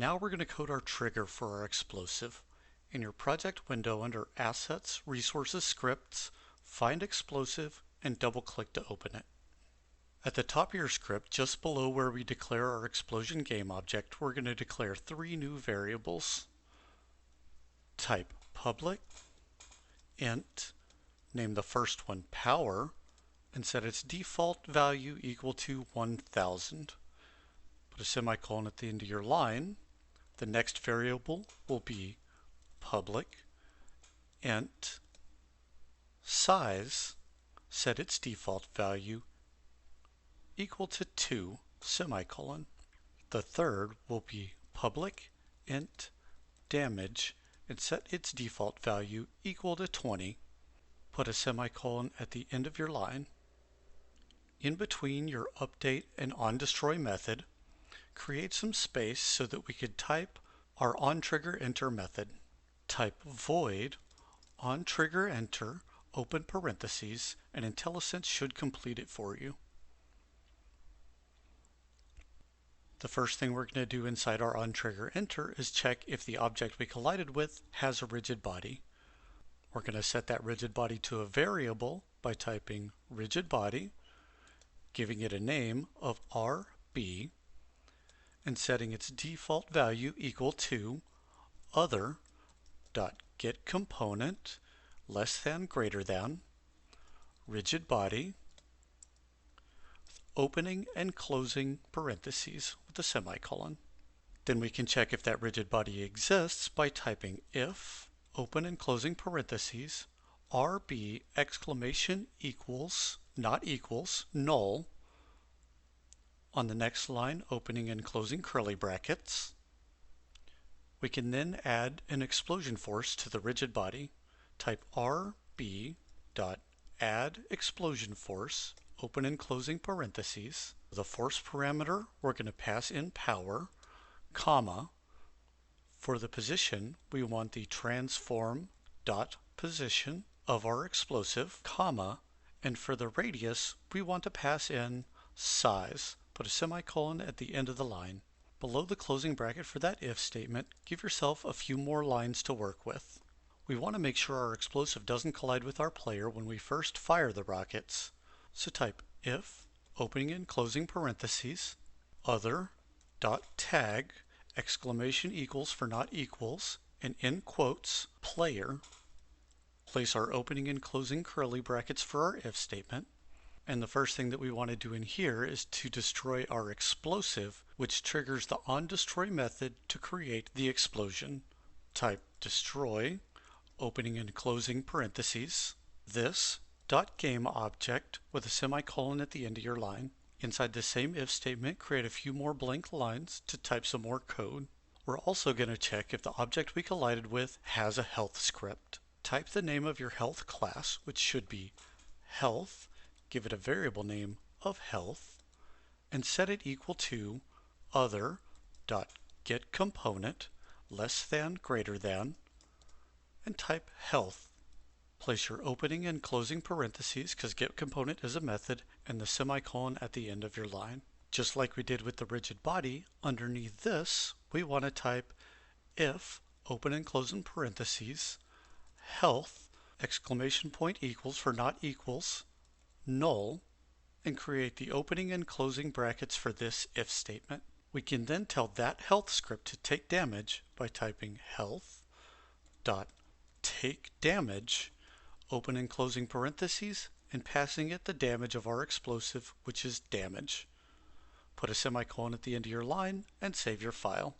Now we're going to code our trigger for our explosive. In your project window under Assets, Resources, Scripts, find Explosive and double-click to open it. At the top of your script, just below where we declare our explosion game object, we're going to declare three new variables. Type public, int, name the first one power, and set its default value equal to 1000. Put a semicolon at the end of your line. The next variable will be public int size, set its default value equal to 2 semicolon. The third will be public int damage and set its default value equal to 20. Put a semicolon at the end of your line. In between your update and onDestroy method, create some space so that we could type our onTriggerEnter method. Type void onTriggerEnter, open parentheses, and IntelliSense should complete it for you. The first thing we're going to do inside our onTriggerEnter is check if the object we collided with has a rigid body. We're going to set that rigid body to a variable by typing rigid body, giving it a name of RB, and setting its default value equal to other.getComponent less than greater than rigid body opening and closing parentheses with a semicolon. Then we can check if that rigid body exists by typing if open and closing parentheses RB exclamation equals not equals null. On the next line, opening and closing curly brackets. We can then add an explosion force to the rigid body. Type RB dot add explosion force, open and closing parentheses. The force parameter, we're going to pass in power, comma. For the position, we want the transform dot position of our explosive, comma, and for the radius, we want to pass in size. Put a semicolon at the end of the line. Below the closing bracket for that if statement, give yourself a few more lines to work with. We want to make sure our explosive doesn't collide with our player when we first fire the rockets. So type if, opening and closing parentheses, other.tag, exclamation equals for not equals, and in quotes, player. Place our opening and closing curly brackets for our if statement. And the first thing that we want to do in here is to destroy our explosive, which triggers the onDestroy method to create the explosion. Type destroy, opening and closing parentheses, this.gameObject with a semicolon at the end of your line. Inside the same if statement, create a few more blank lines to type some more code. We're also going to check if the object we collided with has a health script. Type the name of your health class, which should be health. Give it a variable name of health, and set it equal to other.getComponent less than greater than, and type health. Place your opening and closing parentheses, because getComponent is a method, and the semicolon at the end of your line. Just like we did with the rigid body, underneath this, we want to type if, open and closing parentheses, health, exclamation point equals for not equals, null, and create the opening and closing brackets for this if statement. We can then tell that health script to take damage by typing health dot take damage, open and closing parentheses, and passing it the damage of our explosive, which is damage. Put a semicolon at the end of your line and save your file.